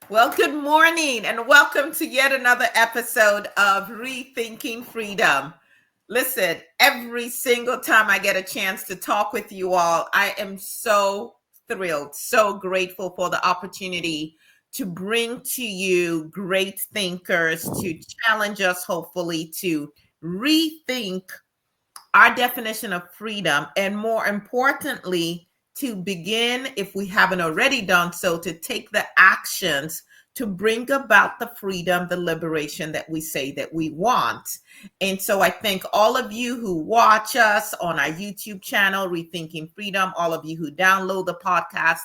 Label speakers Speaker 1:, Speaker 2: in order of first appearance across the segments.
Speaker 1: Well, good morning and welcome to yet another episode of Rethinking Freedom. Listen, every single time I get a chance to talk with you all, I am so thrilled, so grateful for the opportunity to bring to you great thinkers, to challenge us, hopefully, to rethink our definition of freedom, and more importantly, to begin, if we haven't already done so, to take the actions to bring about the freedom, the liberation that we say that we want. And so I thank all of you who watch us on our YouTube channel, Rethinking Freedom, all of you who download the podcast,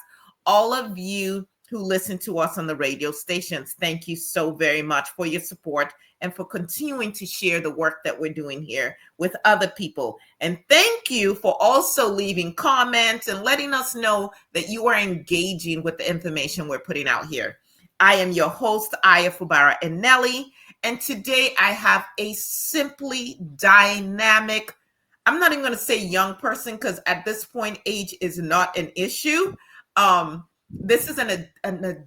Speaker 1: all of you who listen to us on the radio stations. Thank you so very much for your support and for continuing to share the work that we're doing here with other people. And thank you for also leaving comments and letting us know that you are engaging with the information we're putting out here. I am your host, Aya Fubara and Nelly, and today I have a simply dynamic, I'm not even going to say young person because at this point, age is not an issue. This is a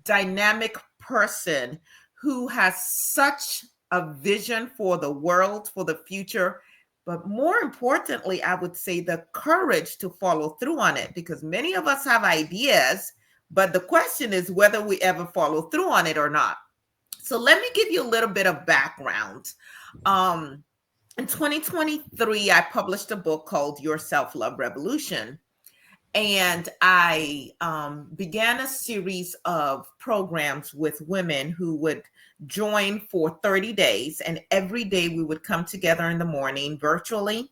Speaker 1: dynamic person who has such a vision for the world, for the future, but more importantly, I would say the courage to follow through on it, because many of us have ideas, but the question is whether we ever follow through on it or not. So let me give you a little bit of background. In 2023, I published a book called Your Self-Love Revolution. And I began a series of programs with women who would join for 30 days. And every day we would come together in the morning virtually,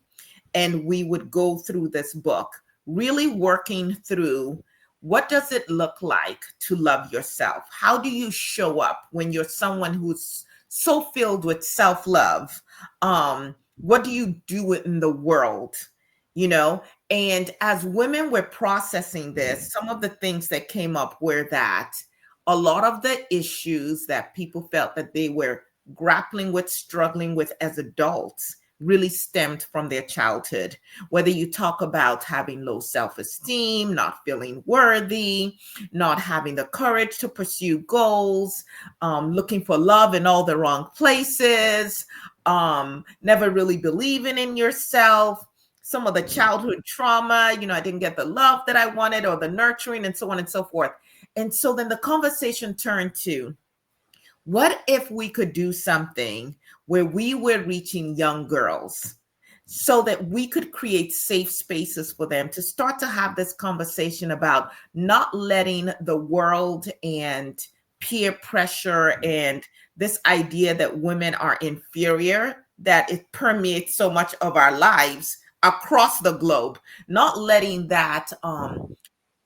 Speaker 1: and we would go through this book, really working through what does it look like to love yourself? How do you show up when you're someone who's so filled with self-love? What do you do in the world? You know, and as women were processing this, some of the things that came up were that a lot of the issues that people felt that they were grappling with, struggling with as adults, really stemmed from their childhood. Whether you talk about having low self-esteem, not feeling worthy, not having the courage to pursue goals, looking for love in all the wrong places, never really believing in yourself, some of the childhood trauma, I didn't get the love that I wanted or the nurturing and so on and so forth. And so then the conversation turned to, what if we could do something where we were reaching young girls so that we could create safe spaces for them to start to have this conversation about not letting the world and peer pressure and this idea that women are inferior, that it permeates so much of our lives across the globe, not letting that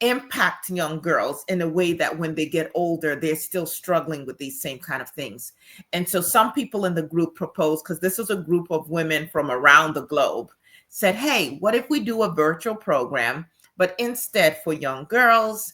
Speaker 1: impact young girls in a way that when they get older, they're still struggling with these same kind of things. And so some people in the group proposed, because this was a group of women from around the globe, said, hey, what if we do a virtual program, but instead for young girls,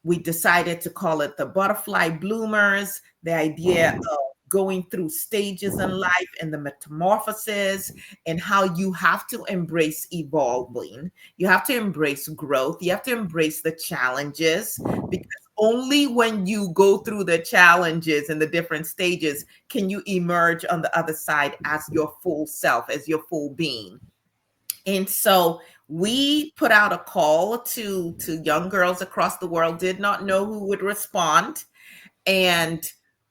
Speaker 1: we decided to call it the Butterfly Bloomers, the idea of going through stages in life and the metamorphosis and how you have to embrace evolving. You have to embrace growth. You have to embrace the challenges, because only when you go through the challenges and the different stages can you emerge on the other side as your full self, as your full being. And so we put out a call to young girls across the world, did not know who would respond. And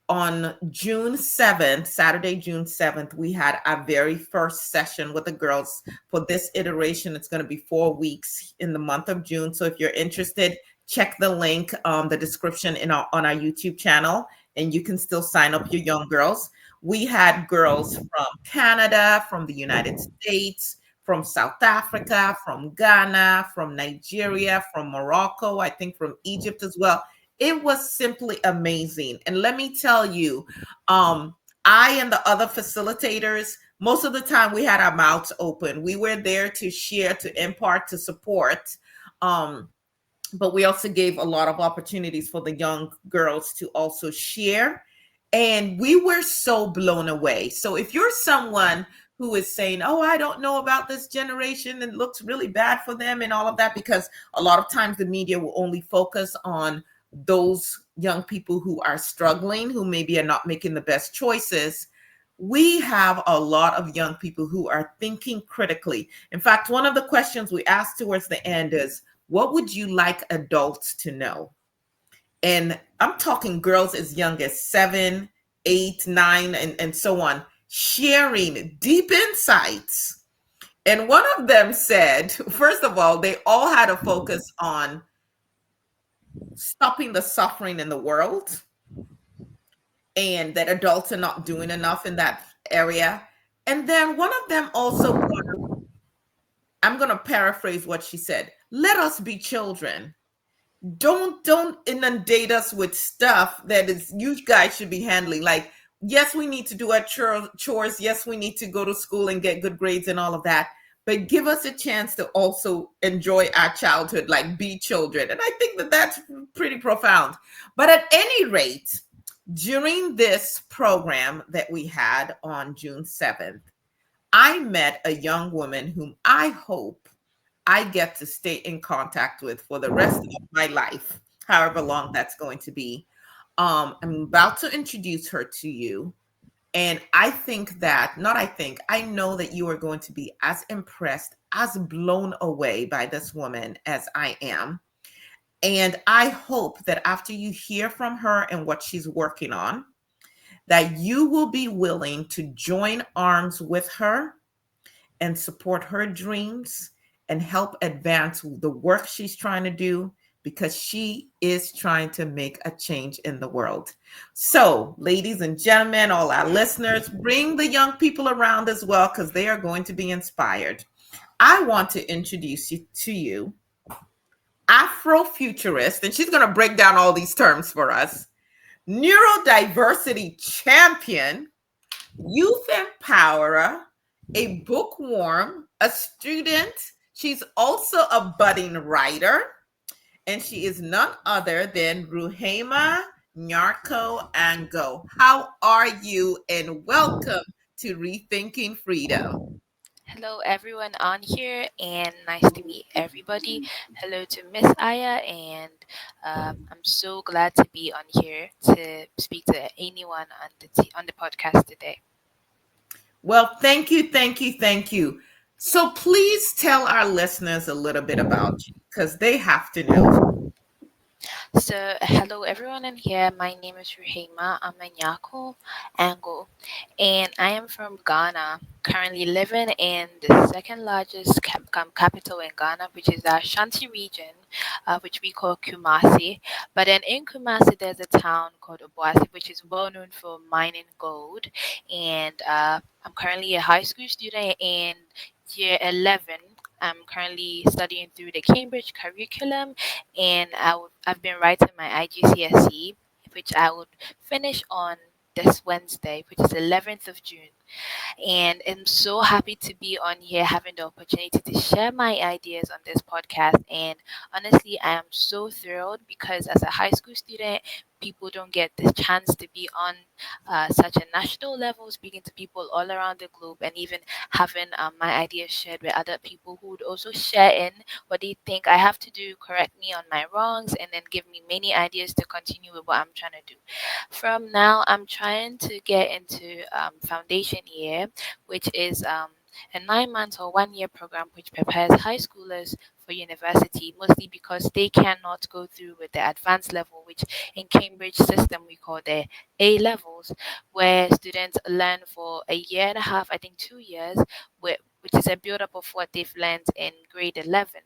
Speaker 1: on June 7th, Saturday, June 7th, we had our very first session with the girls for this iteration. It's going to be 4 weeks in the month of June. So if you're interested, check the link, the description on our YouTube channel, and you can still sign up your young girls. We had girls from Canada, from the United States, from South Africa, from Ghana, from Nigeria, from Morocco, I think from Egypt as well. It was simply amazing. And let me tell you, I and the other facilitators, most of the time we had our mouths open. We were there to share, to impart, to support. But we also gave a lot of opportunities for the young girls to also share. And we were so blown away. So if you're someone who is saying, oh, I don't know about this generation, and it looks really bad for them and all of that, because a lot of times the media will only focus on those young people who are struggling, who maybe are not making the best choices, we have a lot of young people who are thinking critically. In fact, one of the questions we asked towards the end is, what would you like adults to know? And I'm talking girls as young as 7, 8, 9, and so on, sharing deep insights. And one of them said, first of all, they all had a focus on stopping the suffering in the world, and that adults are not doing enough in that area. And then one of them also I'm going to paraphrase what she said. Let us be children. Don't inundate us with stuff that is you guys should be handling. Like, yes, we need to do our chores. Yes, we need to go to school and get good grades and all of that. But give us a chance to also enjoy our childhood, like be children. And I think that that's pretty profound. But at any rate, during this program that we had on June 7th, I met a young woman whom I hope I get to stay in contact with for the rest of my life, however long that's going to be. I'm about to introduce her to you. And I think that, not I think, I know that you are going to be as impressed, as blown away by this woman as I am. And I hope that after you hear from her and what she's working on, that you will be willing to join arms with her and support her dreams and help advance the work she's trying to do, because she is trying to make a change in the world. So, ladies and gentlemen, all our listeners, bring the young people around as well, because they are going to be inspired. I want to introduce you to you Afrofuturist, and she's going to break down all these terms for us. Neurodiversity champion, youth empowerer, a bookworm, a student. She's also a budding writer, and she is none other than Ruhamah Nyarko Ango. How are you? And welcome to Rethinking Freedom.
Speaker 2: Hello, everyone on here, and nice to meet everybody. Hello to Miss Aya, and I'm so glad to be on here to speak to anyone on on the podcast today.
Speaker 1: Well, thank you, thank you, thank you. So please tell our listeners a little bit about you, because they have to know.
Speaker 2: So, hello everyone in here. My name is Ruhamah Nyarko Ango, and I am from Ghana. Currently living in the second largest capital in Ghana, which is the Ashanti region, which we call Kumasi. But then in Kumasi, there's a town called Obuasi, which is well known for mining gold. And I'm currently a high school student in year 11. I'm currently studying through the Cambridge curriculum, and I've been writing my IGCSE, which I would finish on this Wednesday, which is 11th of June. And I'm so happy to be on here having the opportunity to share my ideas on this podcast. And honestly, I am so thrilled because as a high school student, people don't get the chance to be on such a national level, speaking to people all around the globe, and even having my ideas shared with other people who would also share in what they think I have to do, correct me on my wrongs, and then give me many ideas to continue with what I'm trying to do. From now, I'm trying to get into foundation year, which is a 9 month or 1 year program which prepares high schoolers for university, mostly because they cannot go through with the advanced level, which in Cambridge system we call the A levels, where students learn for a year and a half, I think 2 years, which is a build up of what they've learned in grade 11.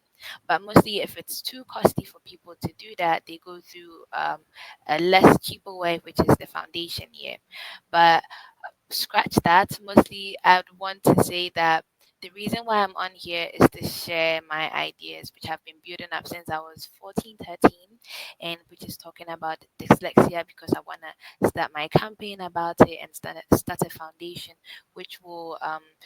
Speaker 2: But mostly, if it's too costly for people to do that, they go through a less cheaper way, which is the foundation year. But scratch that. Mostly, I'd want to say that the reason why I'm on here is to share my ideas, which have been building up since I was 14, 13, and which is talking about dyslexia because I want to start my campaign about it and start a foundation, which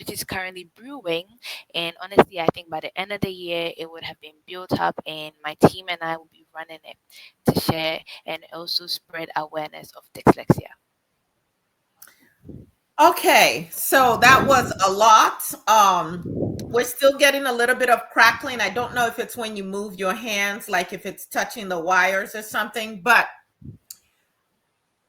Speaker 2: is currently brewing. And honestly, I think by the end of the year, it would have been built up, and my team and I will be running it to share and also spread awareness of dyslexia.
Speaker 1: Okay, so that was a lot. We're still getting a little bit of crackling. I don't know if it's when you move your hands, like if it's touching the wires or something, but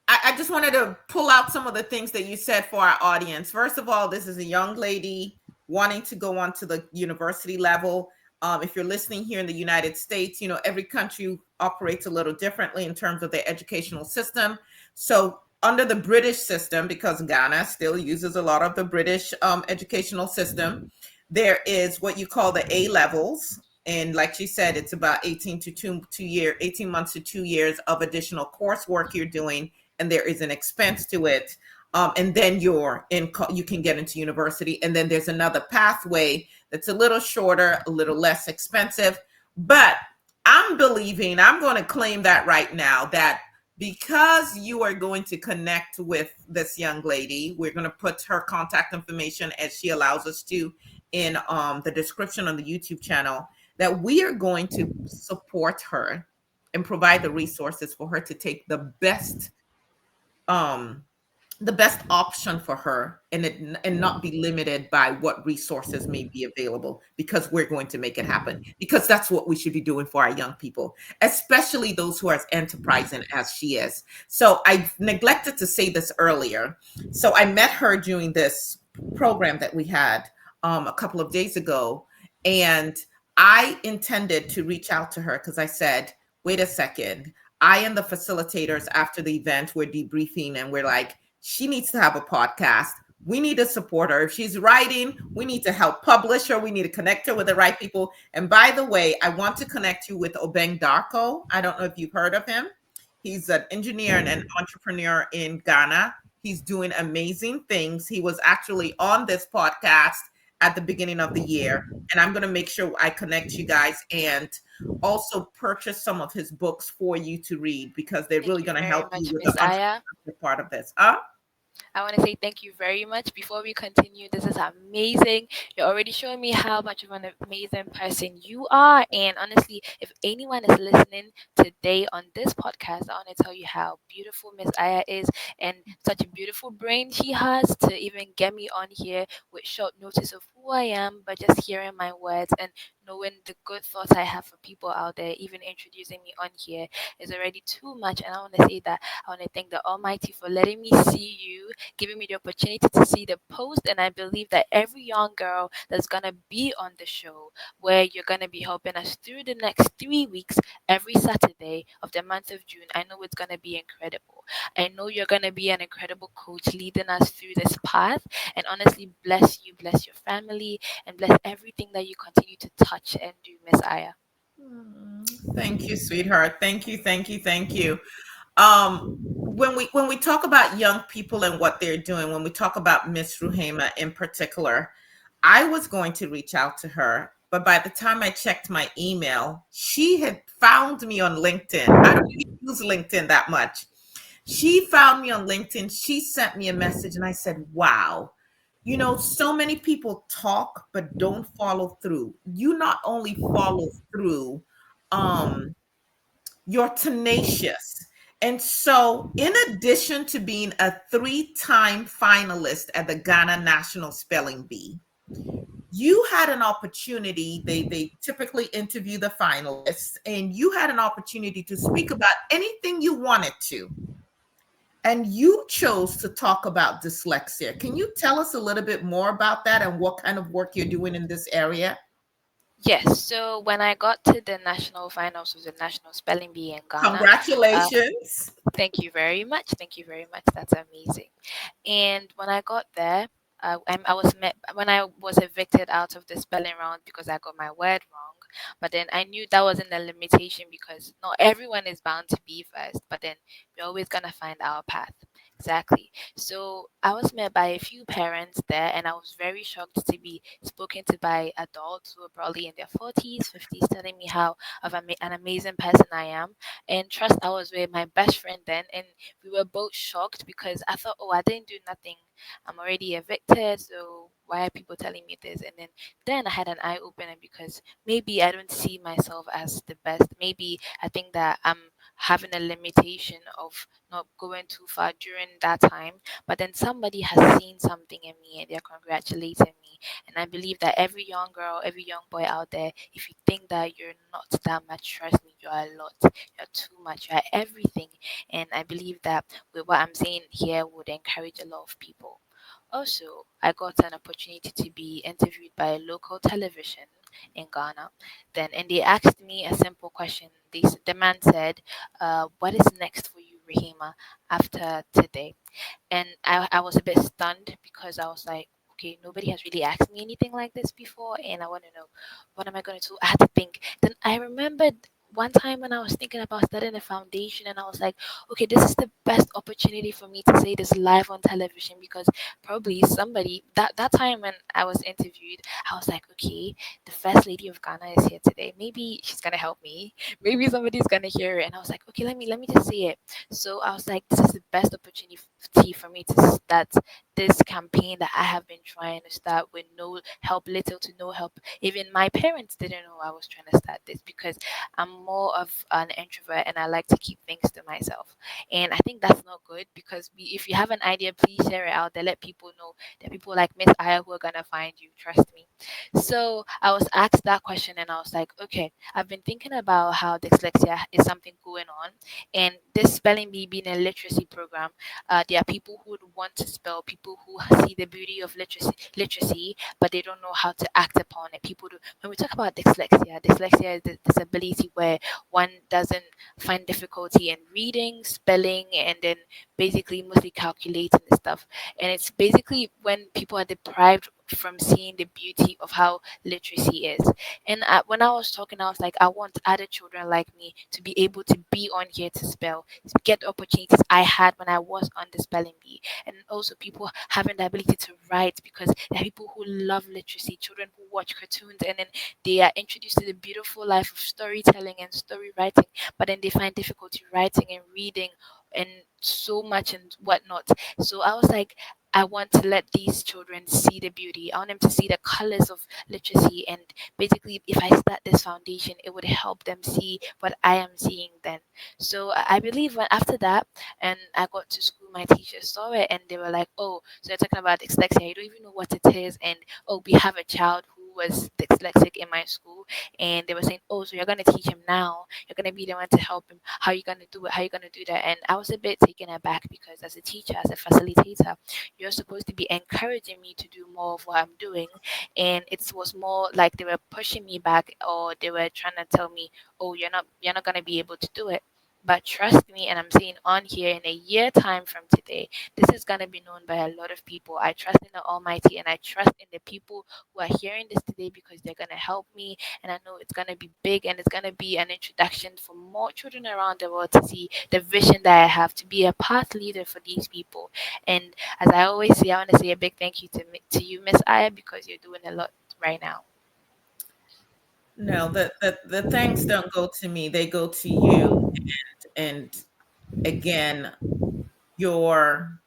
Speaker 1: I just wanted to pull out some of the things that you said for our audience. First of all, this is a young lady wanting to go on to the university level. If you're listening here in the United States, every country operates a little differently in terms of their educational system. So, under the British system, because Ghana still uses a lot of the British educational system, there is what you call the A levels. And like she said, it's about 18 months to 2 years of additional coursework you're doing, and there is an expense to it. And then you can get into university. And then there's another pathway that's a little shorter, a little less expensive. But I'm going to claim that right now, that because you are going to connect with this young lady, we're going to put her contact information, as she allows us to, in the description on the YouTube channel, that we are going to support her and provide the resources for her to take um the best option for her, and not be limited by what resources may be available, because we're going to make it happen, because that's what we should be doing for our young people, especially those who are as enterprising as she is. So I neglected to say this earlier. So I met her during this program that we had a couple of days ago, and I intended to reach out to her because I said, wait a second, I and the facilitators after the event were debriefing, and we're like, she needs to have a podcast. We need to support her. If she's writing, we need to help publish her. We need to connect her with the right people. And by the way, I want to connect you with Obeng Darko. I don't know if you've heard of him. He's an engineer and an entrepreneur in Ghana. He's doing amazing things. He was actually on this podcast at the beginning of the year. And I'm going to make sure I connect you guys, and also purchase some of his books for you to read, because they're
Speaker 2: Thank
Speaker 1: really
Speaker 2: you
Speaker 1: going to
Speaker 2: very
Speaker 1: help you
Speaker 2: much,
Speaker 1: with the
Speaker 2: Miss Aya.
Speaker 1: entrepreneurship part of this.
Speaker 2: I want to say thank you very much. Before we continue, this is amazing. You're already showing me how much of an amazing person you are. And honestly, if anyone is listening today on this podcast, I want to tell you how beautiful Miss Aya is, and such a beautiful brain she has to even get me on here with short notice of who I am, but just hearing my words and knowing the good thoughts I have for people out there, even introducing me on here is already too much. And I want to say that I want to thank the Almighty for letting me see you, giving me the opportunity to see the post. And I believe that every young girl that's going to be on the show, where you're going to be helping us through the next 3 weeks, every Saturday of the month of June, I know it's going to be incredible. I know you're going to be an incredible coach leading us through this path. And honestly, bless you, bless your family, and bless everything that you continue to touch and do, Miss Aya.
Speaker 1: Thank you, sweetheart. Thank you, thank you, thank you. um when we talk about young people and what they're doing, when we talk about Miss Ruhamah in particular, I was going to reach out to her, but by the time I checked my email, she had found me on LinkedIn. I don't even use LinkedIn that much. She found me on LinkedIn. She sent me a message, and I said, wow, so many people talk but don't follow through. You not only follow through, um you're tenacious. And so, in addition to being a 3-time finalist at the Ghana National Spelling Bee, you had an opportunity. They typically interview the finalists, and you had an opportunity to speak about anything you wanted to. And you chose to talk about dyslexia. Can you tell us a little bit more about that and what kind of work you're doing in this area?
Speaker 2: Yes, so when I got to the national finals of the National Spelling Bee in Ghana, uh,
Speaker 1: Congratulations.
Speaker 2: thank you very much. Thank you very much. That's amazing. And when I got there, I was met when I was evicted out of the spelling round because I got my word wrong. But then I knew that wasn't a limitation because not everyone is bound to be first. But then we're always gonna find our path. Exactly. So I was met by a few parents there, and I was very shocked to be spoken to by adults who are probably in their 40s, 50s, telling me how an amazing person I am. And trust, I was with my best friend then, and we were both shocked because I thought, oh, I didn't do nothing. I'm already evicted, so why are people telling me this? And then I had an eye opener because maybe I don't see myself as the best. Maybe I think that having a limitation of not going too far during that time, but then somebody has seen something in me and they're congratulating me. And I believe that every young girl, every young boy out there, if you think that you're not that much, trust me, you're a lot. You're too much. You're everything. And I believe that with what I'm saying here would encourage a lot of people. Also, I got an opportunity to be interviewed by a local television in Ghana. And they asked me a simple question. The man said, "What is next for you, Rahima, after today?" And I was a bit stunned because I was like, okay, nobody has really asked me anything like this before, and I want to know what am I going to do. I had to think. Then I remembered one time when I was thinking about starting a foundation, and I was like, okay, this is the best opportunity for me to say this live on television, because probably somebody that time when I was interviewed, I was like, okay, the first lady of Ghana is here today. Maybe she's gonna help me. Maybe somebody's gonna hear it. And I was like, okay, let me just say it. So I was like, this is the best opportunity for me to start this campaign that I have been trying to start with no help, little to no help. Even my parents didn't know I was trying to start this, because I'm more of an introvert and I like to keep things to myself. And I think that's not good, because if you have an idea, please share it out there. Let people know. There are people like Miss Aya who are gonna find you. Trust me. So I was asked that question and I was like, okay, I've been thinking about how dyslexia is something going on, and this spelling bee being a literacy program. There are people who would want to spell, people who see the beauty of literacy, but they don't know how to act upon it. People do. When we talk about dyslexia is the disability where one doesn't find difficulty in reading, spelling, and then basically mostly calculating the stuff. And it's basically when people are deprived from seeing the beauty of how literacy is. And when I was talking, I was like, I want other children like me to be able to be on here to spell, to get the opportunities I had when I was on the spelling bee. And also people having the ability to write, because there are people who love literacy, children who watch cartoons, and then they are introduced to the beautiful life of storytelling and story writing, but then they find difficulty writing and reading and so much and whatnot. So I was like, I want to let these children see the beauty. I want them to see the colors of literacy. And basically, if I start this foundation, it would help them see what I am seeing then. So I believe when after that, and I got to school, my teachers saw it and they were like, oh, so you're talking about dyslexia. You don't even know what it is. And oh, we have a child who was dyslexic in my school. And they were saying, oh, so you're going to teach him now. You're going to be the one to help him. How are you going to do it? How are you going to do that? And I was a bit taken aback, because as a teacher, as a facilitator, you're supposed to be encouraging me to do more of what I'm doing. And it was more like they were pushing me back, or they were trying to tell me, oh, you're not gonna be able to do it. But trust me, and I'm saying on here, in a year time from today, this is gonna be known by a lot of people. I trust in the Almighty, and I trust in the people who are hearing this today, because they're gonna help me, and I know it's gonna be big, and it's gonna be an introduction for more children around the world to see the vision that I have to be a path leader for these people. And as I always say, I want to say a big thank you to you, Miss Aya, because you're doing a lot right now.
Speaker 1: No, the thanks don't go to me, they go to you. And again, your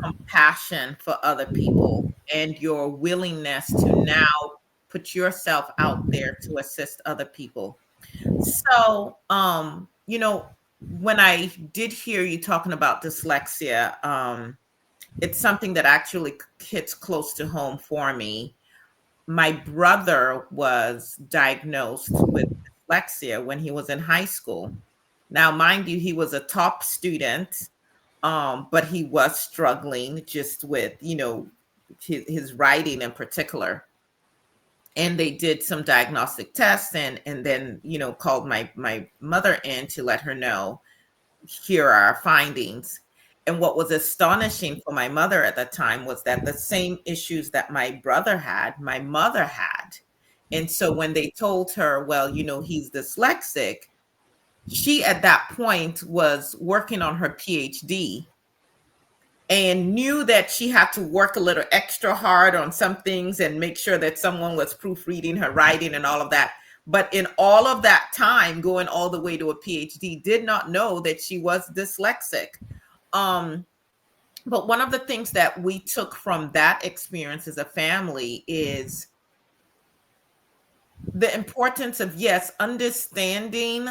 Speaker 1: compassion for other people and your willingness to now put yourself out there to assist other people. So, when I did hear you talking about dyslexia, it's something that actually hits close to home for me. My brother was diagnosed with dyslexia when he was in high school. Now, mind you, he was a top student, but he was struggling just with, his writing in particular. And they did some diagnostic tests, and then, called my mother in to let her know, here are our findings. And what was astonishing for my mother at the time was that the same issues that my brother had, my mother had. And so when they told her, well, he's dyslexic, she at that point was working on her PhD and knew that she had to work a little extra hard on some things and make sure that someone was proofreading her writing and all of that. But in all of that time, going all the way to a PhD, did not know that she was dyslexic. Um, but one of the things that we took from that experience as a family is the importance of, yes, understanding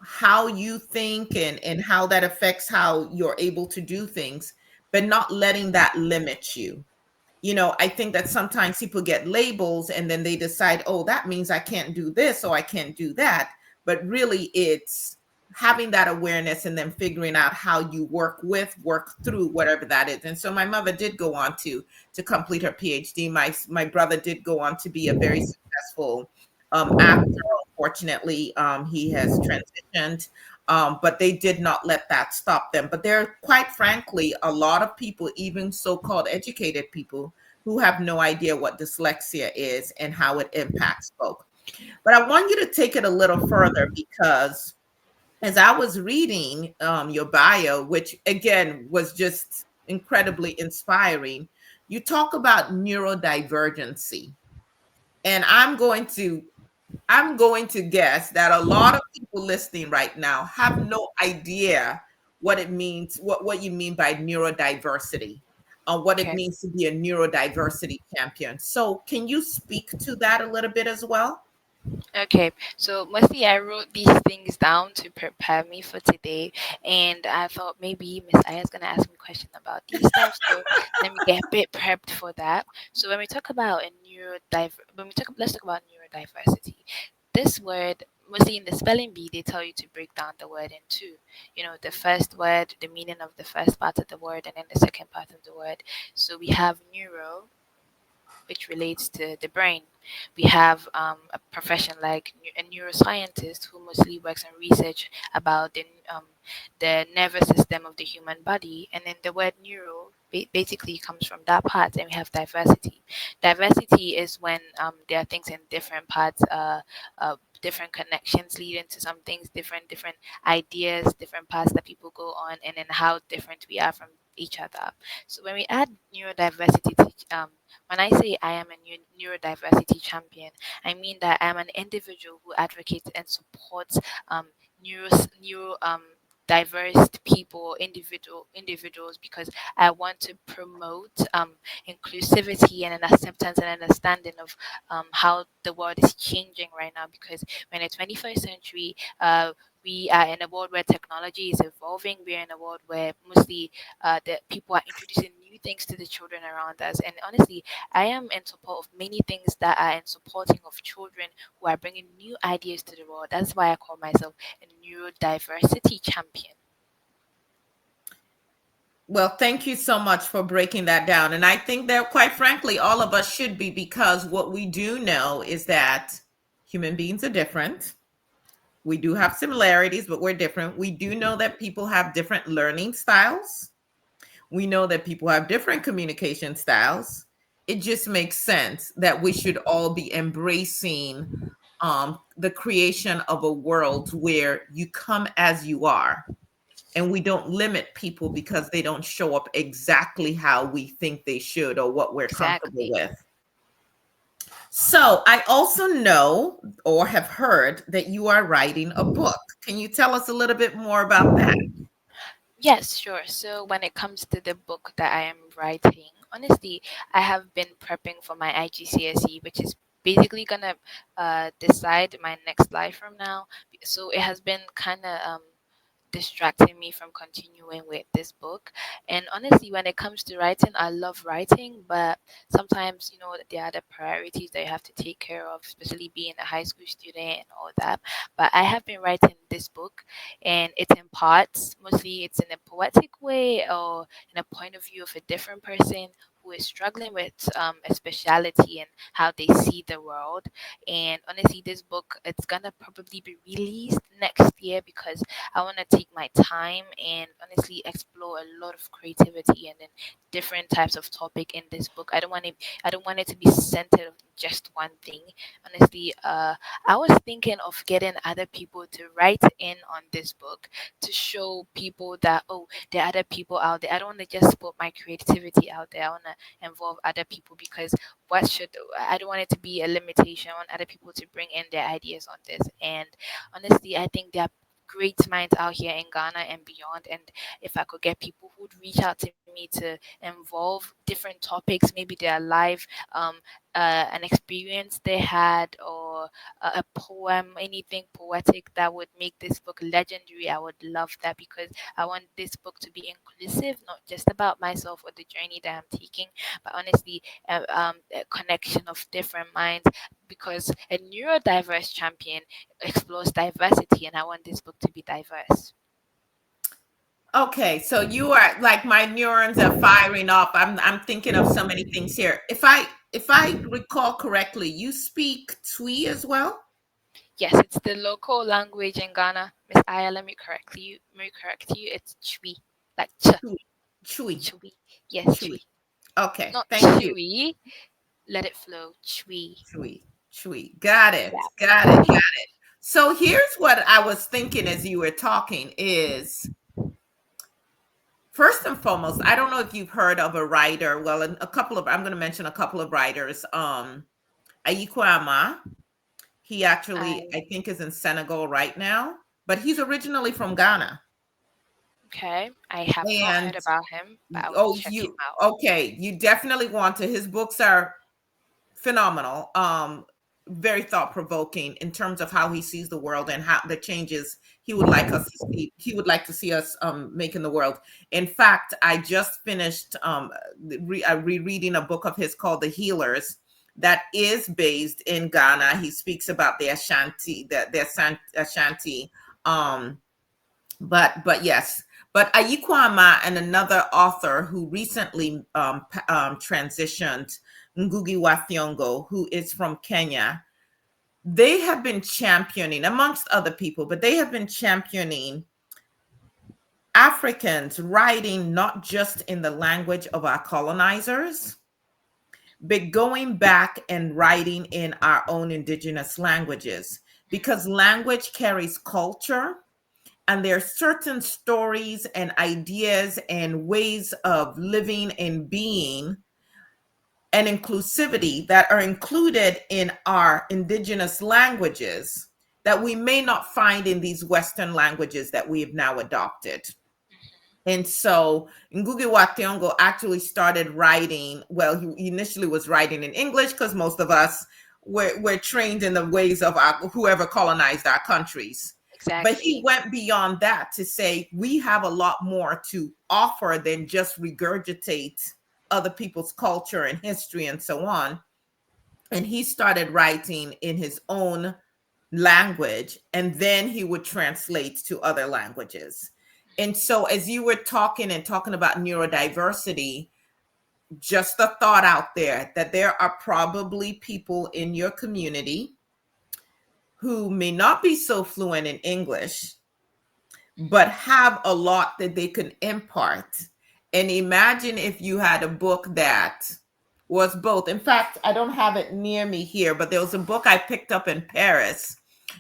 Speaker 1: how you think and how that affects how you're able to do things, but not letting that limit you. I think that sometimes people get labels and then they decide, oh, that means I can't do this or I can't do that. But really, it's having that awareness and then figuring out how you work through whatever that is. And so my mother did go on to complete her PhD. My brother did go on to be a very successful actor. Unfortunately, he has transitioned, but they did not let that stop them. But there are, quite frankly, a lot of people, even so-called educated people, who have no idea what dyslexia is and how it impacts folk. But I want you to take it a little further because as I was reading your bio, which again was just incredibly inspiring, you talk about neurodivergency. And I'm going to guess that a lot of people listening right now have no idea what it means, what you mean by neurodiversity, what it
Speaker 2: Okay.
Speaker 1: means to be a neurodiversity champion. So, can you speak to that a little bit as well?
Speaker 2: Okay, so mostly I wrote these things down to prepare me for today, and I thought maybe Miss Aya's gonna ask me a question about these stuff, so let me get a bit prepped for that. So when we talk about let's talk about neurodiversity. This word, mostly in the spelling bee, they tell you to break down the word in two. The first word, the meaning of the first part of the word, and then the second part of the word. So we have neuro, which relates to the brain. We have a profession like a neuroscientist who mostly works on research about the nervous system of the human body. And then the word neuro basically comes from that part. And we have diversity. Diversity is when there are things in different parts, different connections leading to some things, different ideas, different paths that people go on, and then how different we are from each other. So when we add neurodiversity when I say I am a neurodiversity champion, I mean that I am an individual who advocates and supports um, neuro diverse people, individuals, because I want to promote inclusivity and an acceptance and understanding of how the world is changing right now. Because we're in the 21st century, we are in a world where technology is evolving. We're in a world where mostly the people are introducing new things to the children around us. And honestly, I am in support of many things that are in supporting of children who are bringing new ideas to the world. That's why I call myself a neurodiversity champion.
Speaker 1: Well, thank you so much for breaking that down. And I think that, quite frankly, all of us should be, because what we do know is that human beings are different. We do have similarities, but we're different. We do know that people have different learning styles. We know that people have different communication styles. It just makes sense that we should all be embracing the creation of a world where you come as you are, and we don't limit people because they don't show up exactly how we think they should or what we're comfortable
Speaker 2: Exactly.
Speaker 1: with. So, I also know or have heard that you are writing a book. Can you tell us a little bit more about that?
Speaker 2: Yes, sure. So when it comes to the book that I am writing, honestly, I have been prepping for my IGCSE, which is basically gonna decide my next life from now. So it has been kind of distracting me from continuing with this book. And honestly, when it comes to writing, I love writing, but sometimes, there are the priorities that you have to take care of, especially being a high school student and all that. But I have been writing this book, and it's in parts. Mostly it's in a poetic way or in a point of view of a different person who is struggling with a speciality and how they see the world. And honestly, this book, it's gonna probably be released next year because I want to take my time and honestly explore a lot of creativity and then different types of topic in this book. I don't want it to be centered on just one thing. Honestly, I was thinking of getting other people to write in on this book to show people that, oh, there are other people out there. I don't want to just put my creativity out there. I want to involve other people because what should I don't want it to be a limitation. I want other people to bring in their ideas on this. And honestly, I think there are great minds out here in Ghana and beyond. And if I could get people who'd reach out to me me to involve different topics, maybe their life, an experience they had, or a poem, anything poetic that would make this book legendary. I would love that, because I want this book to be inclusive, not just about myself or the journey that I'm taking, but honestly, a connection of different minds, because a neurodiverse champion explores diversity, and I want this book to be diverse.
Speaker 1: Okay, so you are like, my neurons are firing up. I'm thinking of so many things here. If I recall correctly, you speak Twi as well?
Speaker 2: Yes, it's the local language in Ghana. Miss Aya, let me correct you. It's Chui, like
Speaker 1: Twi. Chui.
Speaker 2: Chui. Yes,
Speaker 1: Chui.
Speaker 2: Chui,
Speaker 1: Okay,
Speaker 2: not
Speaker 1: thank you.
Speaker 2: Chewy. Let it flow, Chui.
Speaker 1: Chui. Chui. Got it. Got it.
Speaker 2: Yeah.
Speaker 1: So here's what I was thinking as you were talking is, first and foremost, I don't know if you've heard of a writer. Well, a couple of, I'm going to mention a couple of writers. Ayikwa. He actually,
Speaker 2: I
Speaker 1: I think, is in Senegal right now, but he's originally from Ghana.
Speaker 2: Okay. I have not
Speaker 1: And
Speaker 2: heard about him, but I will
Speaker 1: oh,
Speaker 2: check him
Speaker 1: you
Speaker 2: out.
Speaker 1: okay? You definitely want to. His books are phenomenal. Very thought provoking in terms of how he sees the world and how the changes he would like us to see. He would like to see us make in the world. In fact, I just finished rereading a book of his called The Healers, that is based in Ghana. He speaks about the Ashanti, Ashanti. Um, but yes, but Ayikwama and another author who recently transitioned, Ngugi wa Thiong'o, who is from Kenya, they have been championing, amongst other people, but they have been championing Africans writing not just in the language of our colonizers, but going back and writing in our own indigenous languages, because language carries culture, and there are certain stories and ideas and ways of living and being and inclusivity that are included in our indigenous languages that we may not find in these Western languages that we have now adopted. And so Ngugi wa Thiong'o actually started writing. Well, he initially was writing in English because most of us were trained in the ways of our, whoever colonized our countries. But he
Speaker 2: Exactly.
Speaker 1: went beyond that to say we have a lot more to offer than just regurgitate other people's culture and history and so on. And he started writing in his own language, and then he would translate to other languages. And so as you were talking and talking about neurodiversity, just a thought out there that there are probably people in your community who may not be so fluent in English, but have a lot that they can impart. And imagine if you had a book that was both. In fact, I don't have it near me here, but there was a book I picked up in Paris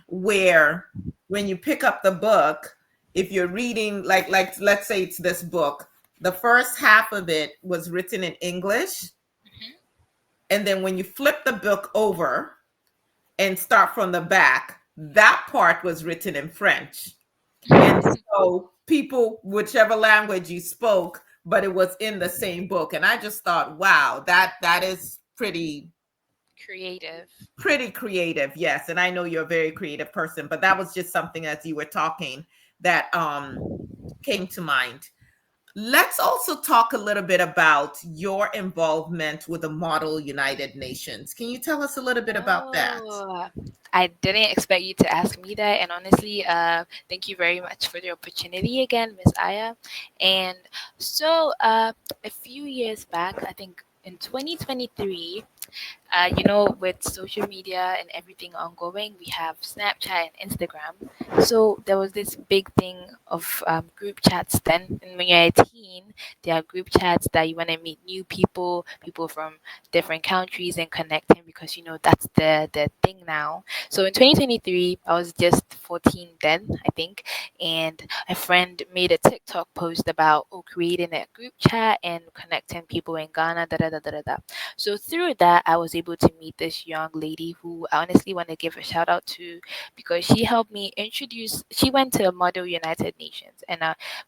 Speaker 1: where when you pick up the book, if you're reading, like let's say it's this book, the first half of it was written in English.
Speaker 2: Mhm.
Speaker 1: And then when you flip the book over and start from the back, that part was written in French. And so people, whichever language you spoke, but it was in the same book. And I just thought, wow, that is
Speaker 2: Creative.
Speaker 1: pretty creative. Yes. And I know you're a very creative person, but that was just something as you were talking that came to mind. Let's also talk a little bit about your involvement with the Model United Nations. Can you tell us a little bit about that?
Speaker 2: Oh, I didn't expect you to ask me that. And honestly, thank you very much for the opportunity again, Miss Aya. And so, a few years back, I think in 2023, with social media and everything ongoing, we have Snapchat and Instagram. So there was this big thing of group chats then. And when you're a teen, there are group chats that you want to meet new people, people from different countries, and connecting, because that's the thing now. So in 2023, I was just 14 then, I think, and a friend made a TikTok post about creating a group chat and connecting people in Ghana. Da da da da da. Da. So through that, that, I was able to meet this young lady who I honestly want to give a shout out to, because she helped me introduce. She went to a Model United Nations, and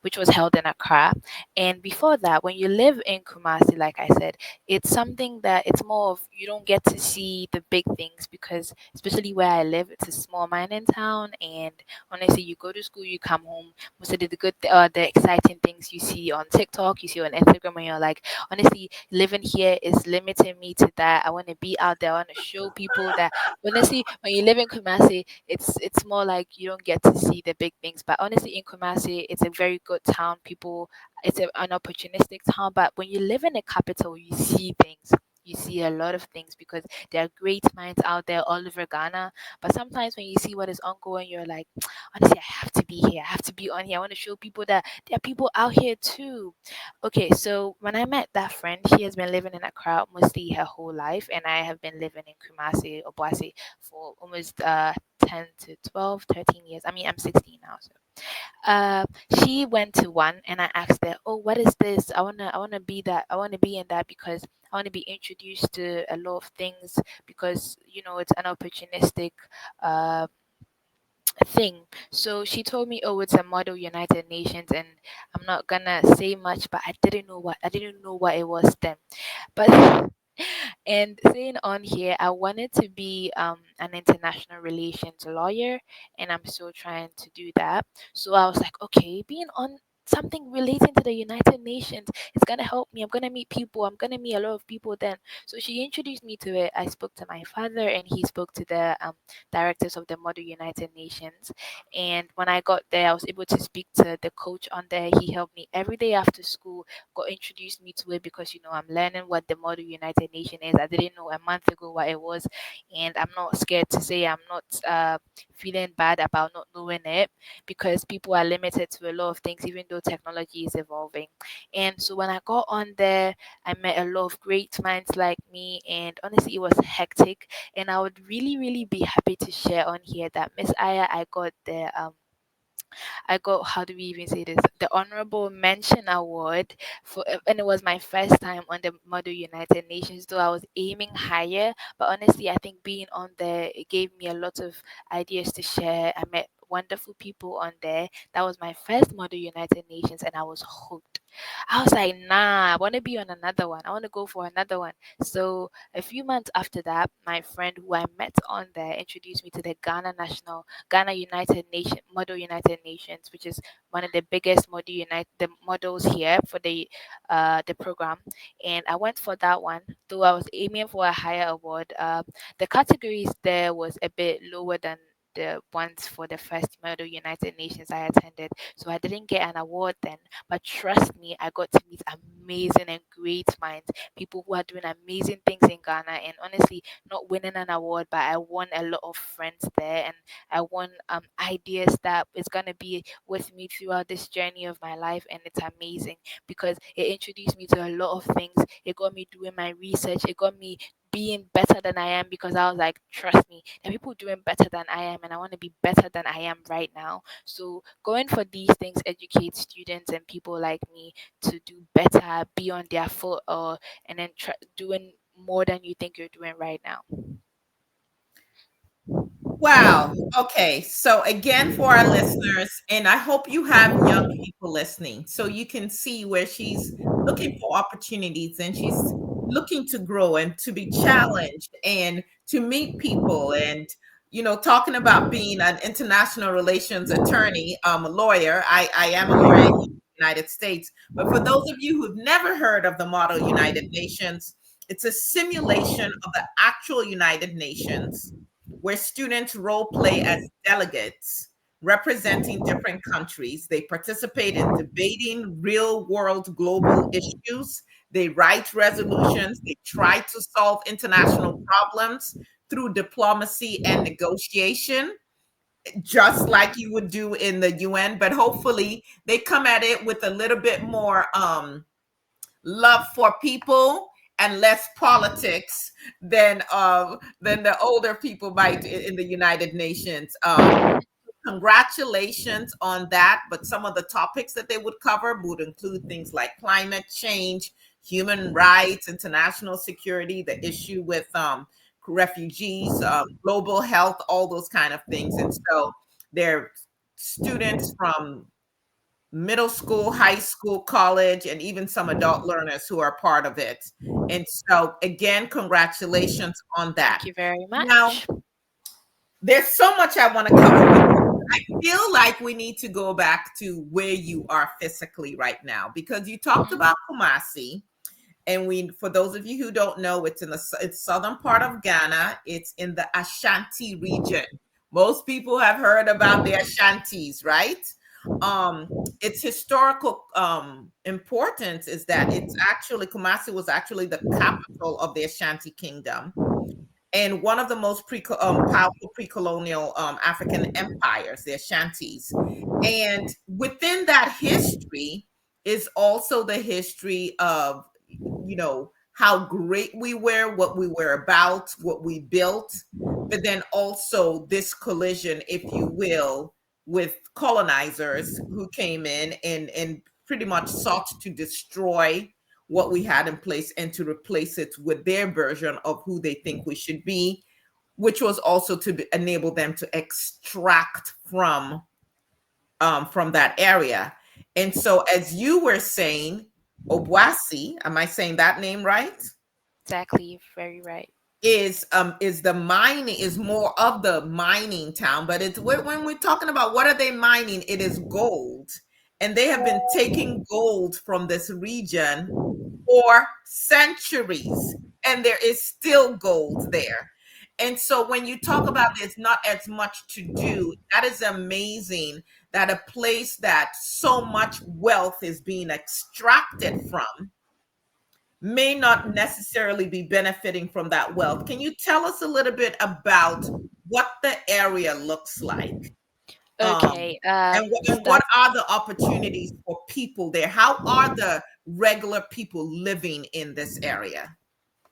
Speaker 2: which was held in Accra. And before that, when you live in Kumasi, like I said, it's something that it's more of, you don't get to see the big things, because especially where I live, it's a small mining town, and honestly, you go to school, you come home, most of the the exciting things you see on TikTok, you see on Instagram, and you're like, honestly, living here is limiting me to that. I want to be out there. I want to show people that, honestly, when you live in Kumasi, it's more like you don't get to see the big things. But honestly, in Kumasi, it's a very good town. People, it's an opportunistic town. But when you live in a capital, you see things. You see a lot of things, because there are great minds out there all over Ghana. But sometimes when you see what is ongoing, you're like, honestly, I have to be here. I have to be on here. I want to show people that there are people out here too. Okay, so when I met that friend, she has been living in Accra mostly her whole life, and I have been living in Kumasi, Obuasi, for almost 10 to 12, 13 years. I mean, I'm 16 now, so uh, she went to one, and I asked her, "Oh, what is this? I wanna be that. I wanna be in that, because I wanna be introduced to a lot of things, because it's an opportunistic uh thing." So she told me, "Oh, it's a Model United Nations," and I'm not gonna say much, but I didn't know what it was then. But and saying on here, I wanted to be an international relations lawyer, and I'm still trying to do that. So I was like, okay, being on something relating to the United Nations, it's gonna help me. I'm gonna meet people. I'm gonna meet a lot of people then. So she introduced me to it. I spoke to my father, and he spoke to the directors of the Model United Nations. And when I got there, I was able to speak to the coach on there. He helped me every day after school, got introduced me to it, because I'm learning what the Model United Nation is. I didn't know a month ago what it was, and I'm not scared to say I'm not feeling bad about not knowing it, because people are limited to a lot of things, even though technology is evolving. And so when I got on there, I met a lot of great minds like me, and honestly, it was hectic. And I would really, really be happy to share on here that Miss Aya, I got, how do we even say this, the honorable mention award for, and it was my first time on the Model United Nations, though I was aiming higher. But honestly, I think being on there, it gave me a lot of ideas to share. I met wonderful people on there. That was my first Model United Nations, and I was hooked. I was like, nah, I want to be on another one. I want to go for another one. So a few months after that, my friend who I met on there introduced me to the Ghana United Nation Model United Nations, which is one of the biggest the models here for the program. And I went for that one, though I was aiming for a higher award. The categories there was a bit lower than the ones for the first Model United Nations I attended, so I didn't get an award then. But trust me, I got to meet amazing and great minds, people who are doing amazing things in Ghana. And honestly, not winning an award, but I won a lot of friends there, and I won ideas that is gonna be with me throughout this journey of my life. And it's amazing, because it introduced me to a lot of things. It got me doing my research. It got me being better than I am, because I was like, trust me, there are people doing better than I am, and I want to be better than I am right now. So going for these things educates students and people like me to do better, be on their foot, or and then doing more than you think you're doing right now.
Speaker 1: Wow. Okay. So, again, for our listeners, and I hope you have young people listening so you can see where she's looking for opportunities and she's looking to grow and to be challenged and to meet people. And, talking about being an international relations attorney, a lawyer, I am a lawyer in the United States. But for those of you who've never heard of the Model United Nations, it's a simulation of the actual United Nations where students role play as delegates representing different countries. They participate in debating real world global issues. They write resolutions. They try to solve international problems through diplomacy and negotiation, just like you would do in the UN. But hopefully, they come at it with a little bit more love for people and less politics than the older people might in the United Nations. Congratulations on that. But some of the topics that they would cover would include things like climate change, human rights, international security, the issue with refugees, global health, all those kind of things. And so they're students from middle school, high school, college, and even some adult learners who are part of it. And so, again, congratulations on that.
Speaker 2: Thank you very
Speaker 1: Now,
Speaker 2: much.
Speaker 1: there's so much I want to cover with you. I feel like we need to go back to where you are physically right now, because you talked
Speaker 2: Mhm.
Speaker 1: about Kumasi. And we, for those of you who don't know, it's in the it's southern part of Ghana. It's in the Ashanti region. Most people have heard about the Ashantis, right? Its historical importance is that it's actually, Kumasi was actually the capital of the Ashanti Kingdom and one of the most powerful pre-colonial African empires, the Ashantis. And within that history is also the history of, how great we were, what we were about, what we built, but then also this collision, if you will, with colonizers who came in and pretty much sought to destroy what we had in place and to replace it with their version of who they think we should be, which was also to enable them to extract from that area. And so, as you were saying, Obwasi, am I saying that name right?
Speaker 2: Exactly, very right.
Speaker 1: Is the mining, is more of the mining town, but it's when we're talking about what are they mining, it is gold, and they have been taking gold from this region for centuries, and there is still gold there. And so when you talk about there's not as much to do, that is amazing, that a place that so much wealth is being extracted from may not necessarily be benefiting from that wealth. Can you tell us a little bit about what the area looks like?
Speaker 2: Okay,
Speaker 1: And what are the opportunities for people there? How are the regular people living in this area?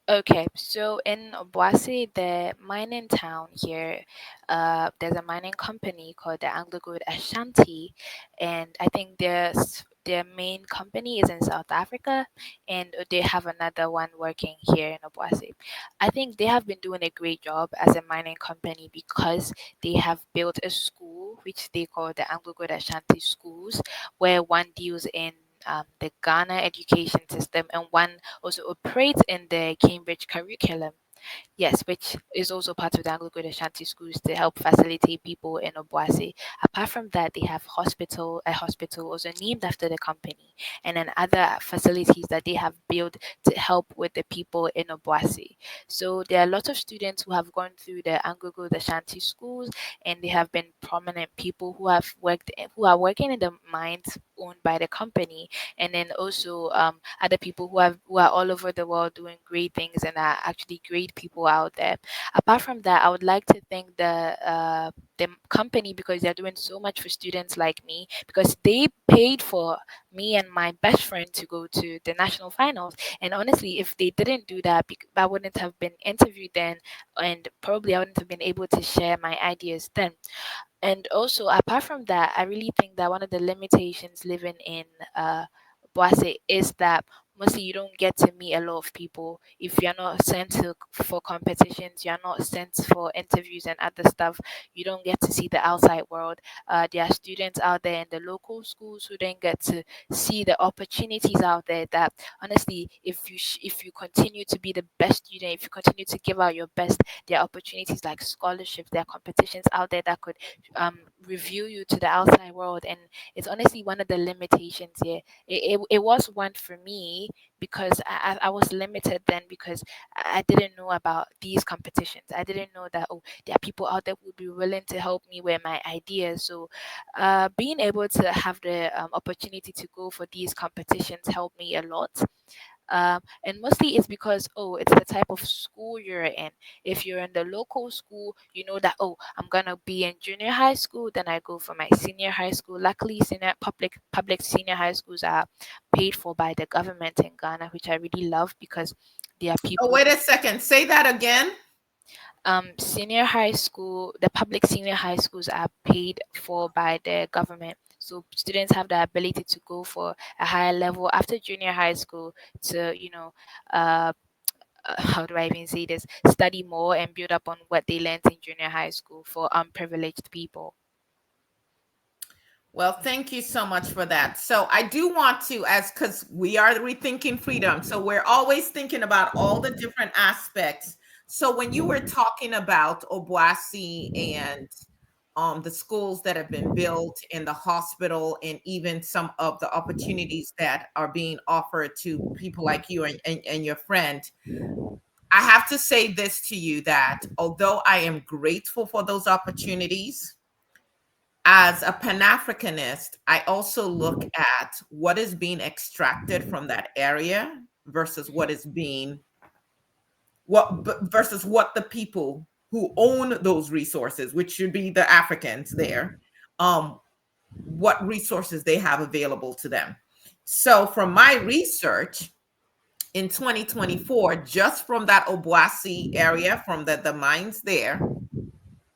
Speaker 2: Okay, so in Obuasi, the mining town here, there's a mining company called the Anglo Gold Ashanti, and I think their main company is in South Africa, and they have another one working here in Obuasi. I think they have been doing a great job as a mining company because they have built a school which they call the Anglo Gold Ashanti schools, where one deals in the Ghana education system, and one also operates in the Cambridge curriculum. Yes, which is also part of the Anglo Good Ashanti schools to help facilitate people in Obuasi. Apart from that, they have a hospital also named after the company, and then other facilities that they have built to help with the people in Obuasi. So there are a lot of students who have gone through the Anglo Good Ashanti schools, and they have been prominent people who are working in the mines owned by the company, and then also other people who are all over the world doing great things and are actually great people out there. Apart from that, I would like to thank the company because they're doing so much for students like me, because they paid for me and my best friend to go to the national finals. And honestly, if they didn't do that, I wouldn't have been interviewed then, and probably I wouldn't have been able to share my ideas then. And also, apart from that, I really think that one of the limitations living in Boise is that mostly you don't get to meet a lot of people. If you're not sent for competitions, you're not sent for interviews and other stuff, you don't get to see the outside world. There are students out there in the local schools who don't get to see the opportunities out there that honestly, if you continue to be the best student, if you continue to give out your best, there are opportunities like scholarships, there are competitions out there that could reveal you to the outside world. And it's honestly one of the limitations here. It was one for me because I was limited then because I didn't know about these competitions. I didn't know that, oh, there are people out there who would be willing to help me with my ideas. So being able to have the opportunity to go for these competitions helped me a lot. And mostly it's because, oh, it's the type of school you're in. If you're in the local school, you know that, oh, I'm gonna be in junior high school, then I go for my senior high school. Luckily, senior public senior high schools are paid for by the government in Ghana, which I really love because there are
Speaker 1: Oh,
Speaker 2: people
Speaker 1: wait
Speaker 2: who
Speaker 1: a second. Say that again.
Speaker 2: senior high school, the public senior high schools are paid for by the government. so students have the ability to go for a higher level after junior high school to, uh, how do I even say this, study more and build up on what they learned in junior high school for unprivileged people.
Speaker 1: Well, thank you so much for that. So I do want to, as because we are rethinking freedom, so we're always thinking about all the different aspects. So when you were talking about Obuasi and the schools that have been built in the hospital and even some of the opportunities that are being offered to people like you and your friend, I have to say this to you that although I am grateful for those opportunities, as a Pan-Africanist, I also look at what is being extracted from that area versus what is being versus what the people who own those resources, which should be the Africans there, um, what resources they have available to them. So from my research in 2024, just from that Obuasi area, from the mines there,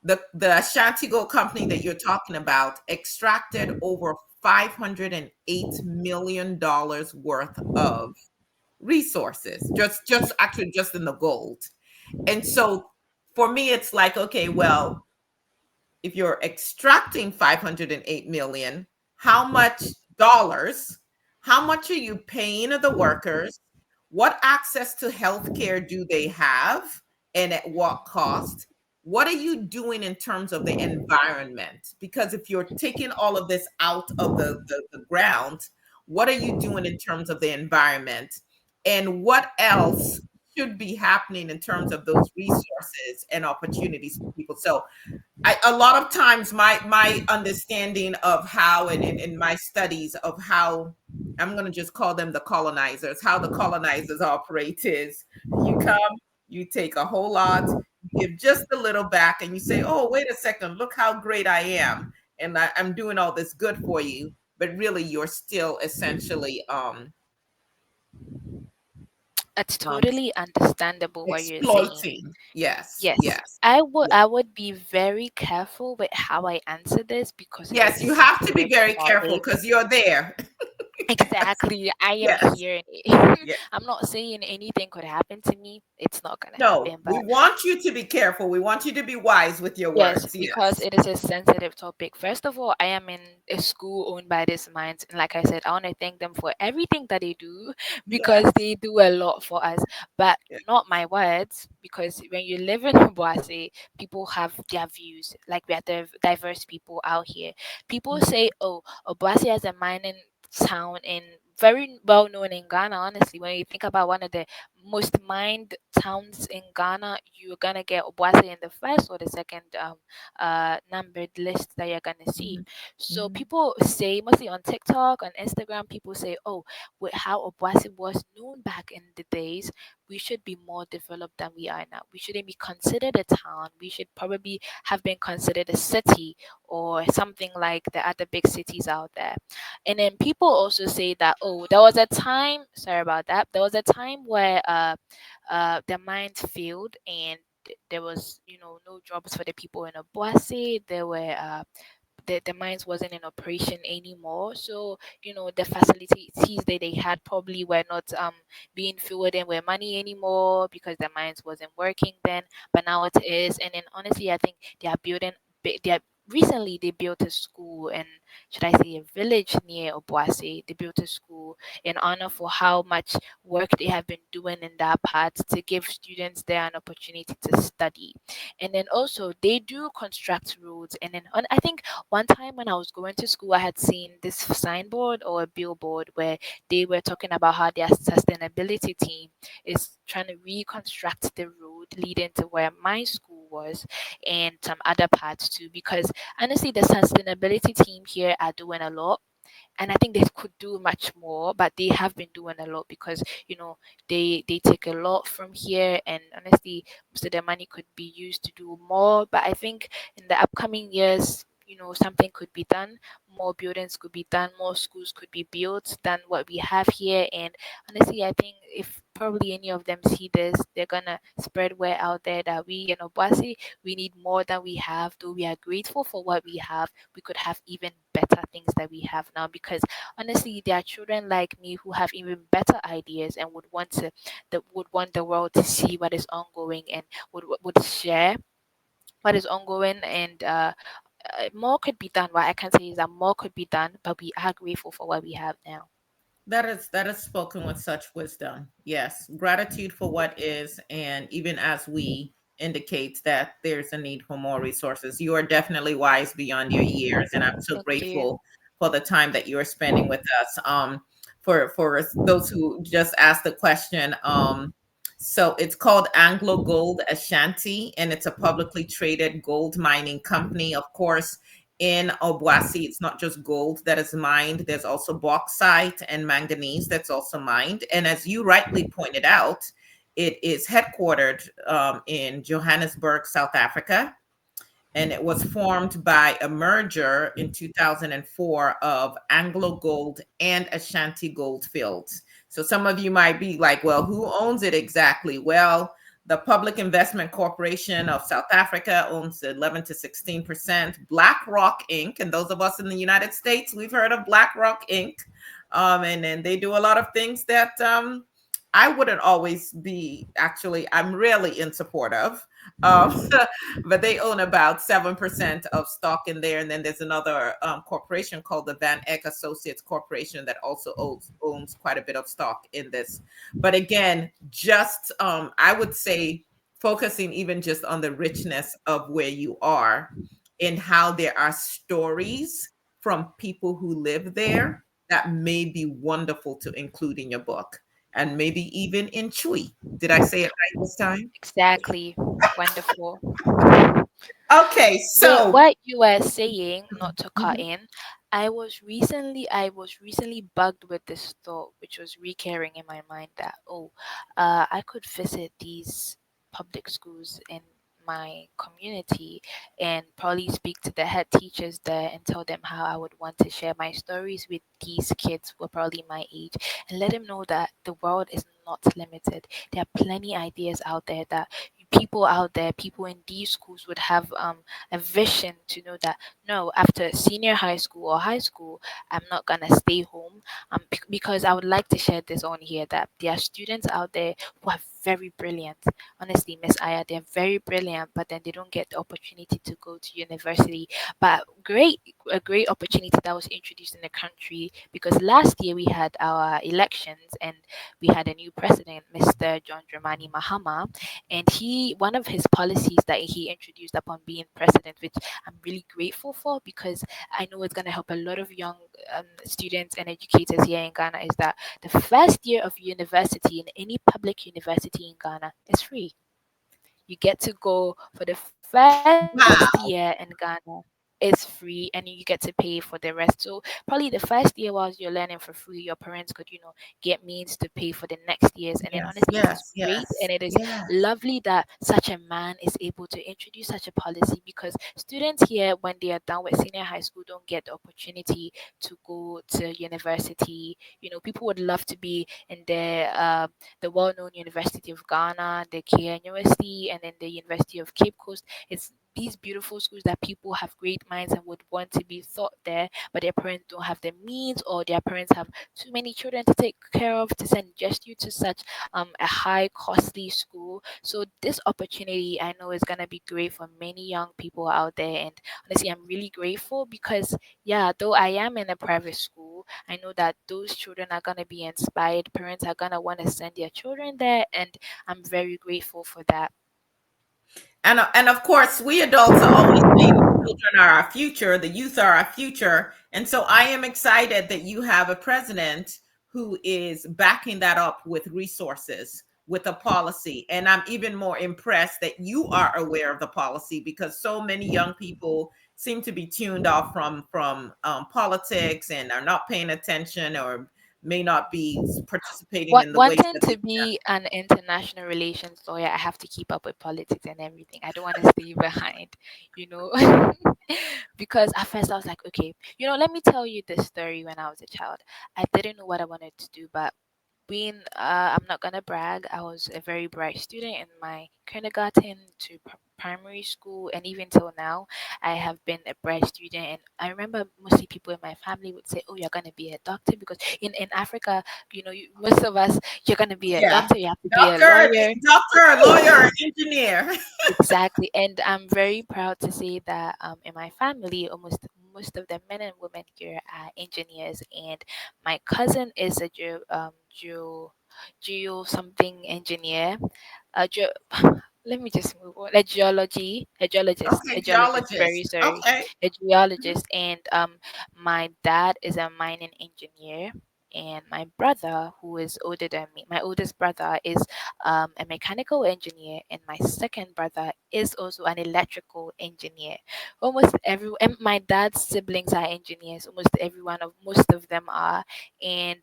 Speaker 1: the Ashanti Gold Company that you're talking about extracted over $508 million worth of resources, just actually just in the gold. And so for me, it's like, okay, well, if you're extracting 508 million, how much dollars, how much are you paying the workers? What access to healthcare do they have and at what cost? What are you doing in terms of the environment? Because if you're taking all of this out of the ground, what are you doing in terms of the environment? And what else should be happening in terms of those resources and opportunities for people? So a lot of times my understanding of how and in my studies of how I'm going to just call them the colonizers, how the colonizers operate is you come, you take a whole lot, you give just a little back, and you say, oh, wait a second, look how great I am. And I'm doing all this good for you. But really, you're still essentially
Speaker 2: It's
Speaker 1: um,
Speaker 2: totally understandable what you're saying.
Speaker 1: exploiting. Yes,
Speaker 2: Yes,
Speaker 1: yes,
Speaker 2: I would
Speaker 1: yes.
Speaker 2: I would be very careful with how I answer this because it is
Speaker 1: Yes,
Speaker 2: a
Speaker 1: you have to be
Speaker 2: sensitive
Speaker 1: very careful
Speaker 2: topic.
Speaker 1: because you're there. Yes,
Speaker 2: Exactly. I am
Speaker 1: yes.
Speaker 2: here.
Speaker 1: Yeah.
Speaker 2: I'm not saying anything could happen to me. It's not gonna
Speaker 1: No,
Speaker 2: happen, but
Speaker 1: we want you to be careful. We want you to be wise with your
Speaker 2: yes,
Speaker 1: words.
Speaker 2: because
Speaker 1: Yes.
Speaker 2: it is a sensitive topic. First of all, I am in a school owned by these minds, and like I said, I want to thank them for everything that they do because
Speaker 1: Yes.
Speaker 2: they do a lot for us. But
Speaker 1: Yeah.
Speaker 2: not my words, because when you live in Obuasi, people have their views. Like we are diverse people out here. People say, "Oh, Obuasi has a mining town in." Very well known in Ghana, honestly. When you think about one of the most mined towns in Ghana, you're gonna get Obuasi in the first or the second numbered list that you're gonna see.
Speaker 1: Mhm.
Speaker 2: So
Speaker 1: Mhm.
Speaker 2: people say mostly on TikTok, on Instagram, people say, "Oh, with how Obuasi was known back in the days, we should be more developed than we are now. We shouldn't be considered a town. We should probably have been considered a city or something like the other big cities out there." And then people also say that, oh, there was a time, sorry about that, there was a time where the mines failed and there was, no jobs for the people in Obuasi. There were the mines wasn't in operation anymore. So, the facilities that they had probably were not being filled in with money anymore because the mines wasn't working then, but now it is. And then honestly, I think they are building they are recently they built a school, and should I say a village near Obuasi. They built a school in honor for how much work they have been doing in that part to give students there an opportunity to study. And then also they do construct roads. And then I think one time when I was going to school, I had seen this signboard or a billboard where they were talking about how their sustainability team is trying to reconstruct the road leading to where my school was and some other parts too. Because honestly, the sustainability team here are doing a lot, and I think they could do much more, but they have been doing a lot because they take a lot from here, and honestly, most of their money could be used to do more. But I think in the upcoming years, something could be done, more buildings could be done, more schools could be built than what we have here. And honestly, I think if probably any of them see this, they're gonna spread word out there that we in Obasi, we need more than we have. Though we are grateful for what we have, we could have even better things that we have now. Because honestly, there are children like me who have even better ideas and would want the world to see what is ongoing, and would share what is ongoing. And more could be done. What I can say is that more could be done, but we are grateful for what we have now.
Speaker 1: That is spoken with such wisdom. Yes, gratitude for what is, and even as we indicate that there's a need for more resources. You are definitely wise beyond your years, and I'm so
Speaker 2: Thank you.
Speaker 1: grateful for the time that you are spending with us. For those who just asked the question, so it's called Anglo Gold Ashanti, and it's a publicly traded gold mining company. Of course, in Obuasi, it's not just gold that is mined, there's also bauxite and manganese that's also mined. And as you rightly pointed out, it is headquartered in Johannesburg, South Africa, and it was formed by a merger in 2004 of Anglo Gold and Ashanti Goldfields. So some of you might be like, well, who owns it exactly? Well, the Public Investment Corporation of South Africa owns 11 to 16%. BlackRock Inc., and those of us in the United States, we've heard of BlackRock Inc. And then they do a lot of things that I wouldn't always be, actually, I'm really in support of. Um, but they own about 7% of stock in there. And then there's another corporation called the Van Eck Associates Corporation that also owns quite a bit of stock in this. But again, just I would say focusing even just on the richness of where you are and how there are stories from people who live there that may be wonderful to include in your book and maybe even in Chui. Did I say it right this time?
Speaker 2: Exactly. Wonderful.
Speaker 1: Okay,
Speaker 2: But
Speaker 1: so
Speaker 2: what you were saying, not to cut
Speaker 1: mhm.
Speaker 2: in, I was recently bugged with this thought, which was recurring in my mind that, oh, I could visit these public schools in my community and probably speak to the head teachers there and tell them how I would want to share my stories with these kids who are probably my age, and let them know that the world is not limited. There are plenty ideas out there that people out there, people in these schools would have a vision to know that no, after senior high school or high school, I'm not gonna stay home. Because I would like to share this on here that there are students out there who are very brilliant. Honestly, Miss Aya, they're very brilliant, but then they don't get the opportunity to go to university. But a great opportunity that was introduced in the country, because last year we had our elections and we had a new president, Mr. John Dramani Mahama, and one of his policies that he introduced upon being president, which I'm really grateful for, because I know it's going to help a lot of young students and educators here in Ghana, is that the first year of university in any public university in Ghana is free. You get to go for the first year in
Speaker 1: Wow.
Speaker 2: Ghana. It's free, and you get to pay for the rest. So probably the first year whilst you're learning for free, your parents could, get means to pay for the next years. And then
Speaker 1: Yes,
Speaker 2: honestly, it is
Speaker 1: yes,
Speaker 2: great and
Speaker 1: yes,
Speaker 2: it is
Speaker 1: yes.
Speaker 2: lovely that such a man is able to introduce such a policy, because students here, when they are done with senior high school, don't get the opportunity to go to university. People would love to be in the well-known University of Ghana, the Kia University, and then the University of Cape Coast. It's these beautiful schools that people have great minds and would want to be taught there, but their parents don't have the means, or their parents have too many children to take care of to send just you to such a high costly school. So this opportunity, I know, is gonna be great for many young people out there. And honestly, I'm really grateful because, yeah, though I am in a private school, I know that those children are gonna be inspired. Parents are gonna want to send their children there, and I'm very grateful for that.
Speaker 1: And of course, we adults are always saying the children are our future, the youth are our future. And so I am excited that you have a president who is backing that up with resources, with a policy. And I'm even more impressed that you are aware of the policy, because so many young people seem to be tuned off from politics and are not paying attention, or may not be participating in the ways
Speaker 2: Wanting
Speaker 1: that they
Speaker 2: to
Speaker 1: can.
Speaker 2: be an international relations lawyer, I have to keep up with politics and everything. I don't want to stay behind, you know. Because at first I was like, okay, let me tell you this story. When I was a child, I didn't know what I wanted to do, but being I'm not gonna brag, I was a very bright student in my kindergarten to primary school, and even till now I have been a bright student. And I remember mostly people in my family would say, oh, you're gonna be a doctor, because in Africa, most of us, you're gonna be a
Speaker 1: Yeah.
Speaker 2: doctor, you have to be a
Speaker 1: Doctor,
Speaker 2: lawyer.
Speaker 1: doctor, lawyer, engineer.
Speaker 2: Exactly. And I'm very proud to say that in my family, almost most of the men and women here are engineers, and my cousin is a geo something engineer. Geo, let me just move on. A
Speaker 1: Okay,
Speaker 2: geologist. Very
Speaker 1: geologist.
Speaker 2: sorry,
Speaker 1: Okay.
Speaker 2: a geologist, and my dad is a mining engineer. And my brother, who is older than me, my oldest brother is a mechanical engineer, and my second brother is also an electrical engineer. And my dad's siblings are engineers. Most of them are. And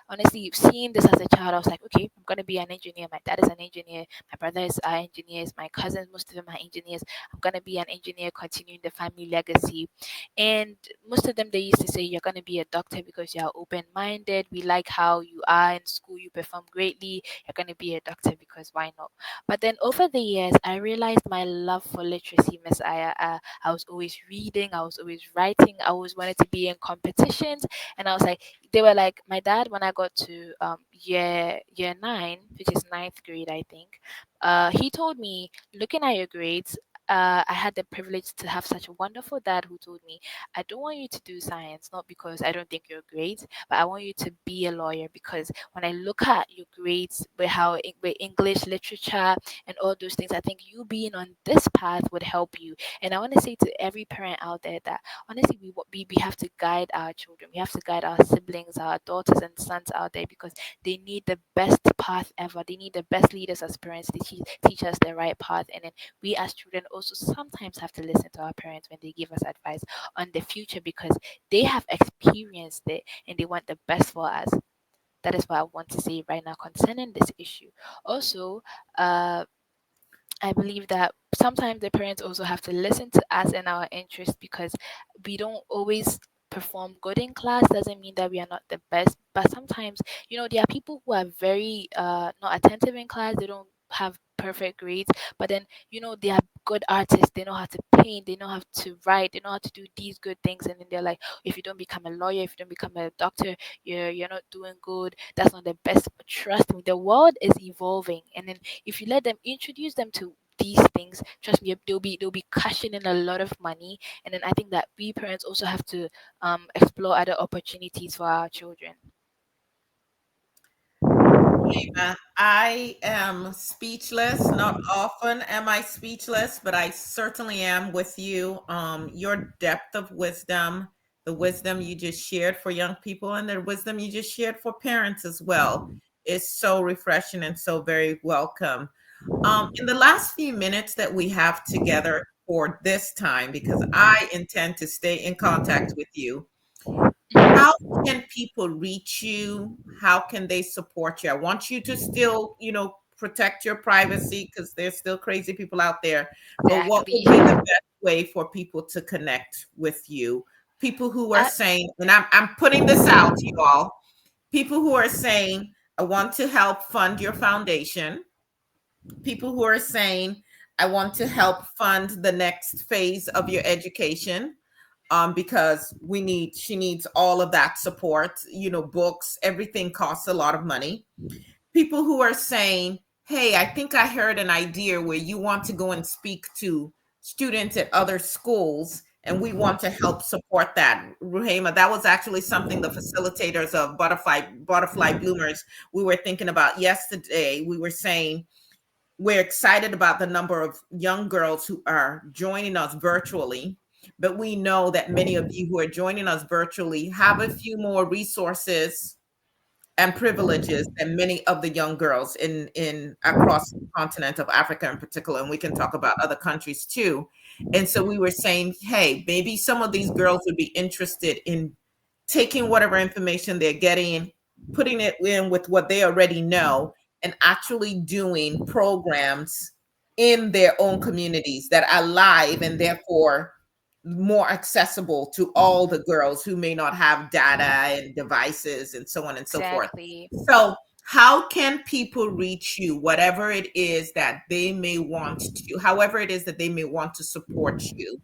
Speaker 2: honestly, seeing this as a child, I was like, okay, I'm gonna be an engineer. My dad is an engineer. My brothers are engineers. My cousins, most of them are engineers. I'm gonna be an engineer, continuing the family legacy. And most of them, they used to say, you're gonna be a doctor because you're open-minded. We like how you are in school. You perform greatly. You're gonna be a doctor because why not? But then over the years, I realized my love for literacy, Miss Aya. I was always reading. I was always writing. I always wanted to be in competitions, and I was like, they were like, my dad, when I got to year 9, which is ninth grade, I think, he told me, looking at your grades, I had the privilege to have such a wonderful dad who told me, I don't want you to do science, not because I don't think you're great, but I want you to be a lawyer, because when I look at your grades with English literature and all those things, I think you being on this path would help you. And I want to say to every parent out there that honestly, we have to guide our children. We have to guide our siblings, our daughters and sons out there, because they need the best path ever. They need the best leaders as parents to teach us the right path. And then we as children also sometimes have to listen to our parents when they give us advice on the future, because they have experienced it and they want the best for us. That is what I want to say right now concerning this issue. Also, uh, I believe that sometimes the parents also have to listen to us and our interests, because we don't always perform good in class doesn't mean that we are not the best. But sometimes, there are people who are very not attentive in class. They don't have perfect grades, but then they are good artists. They know how to paint, they know how to write, they know how to do these good things, and then they're like, if you don't become a lawyer, if you don't become a doctor, you're not doing good. That's not the best. But trust me, the world is evolving, and then if you let them, introduce them to these things, trust me, they'll be cashing in a lot of money. And then I think that we parents also have to explore other opportunities for our children.
Speaker 1: I am speechless. Not often am I speechless, but I certainly am with you. Your depth of wisdom, the wisdom you just shared for young people, and the wisdom you just shared for parents as well, is so refreshing and so very welcome. In the last few minutes that we have together for this time, because I intend to stay in contact with you, how can people reach you? How can they support you? I want you to still, protect your privacy because there's still crazy people out there. But what
Speaker 2: Exactly.
Speaker 1: would be the best way for people to connect with you? People who are
Speaker 2: I,
Speaker 1: saying, and I'm putting this out, you all, people who are saying, I want to help fund your foundation. People who are saying, I want to help fund the next phase of your education, because she needs all of that support, books, everything costs a lot of money. People who are saying, hey, I think I heard an idea where you want to go and speak to students at other schools, and we want to help support that. Ruhema, that was actually something the facilitators of Butterfly Bloomers, we were thinking about yesterday. We were saying, we're excited about the number of young girls who are joining us virtually, but we know that many of you who are joining us virtually have a few more resources and privileges than many of the young girls in across the continent of Africa in particular, and we can talk about other countries too. And so we were saying, hey, maybe some of these girls would be interested in taking whatever information they're getting putting it in with what they already know and actually doing programs in their own communities that are live and therefore more accessible to all the girls who may not have data and devices and so on and so forth.
Speaker 2: Exactly.
Speaker 1: So, how can people reach you, whatever it is that they may want to, however it is that they may want to support you,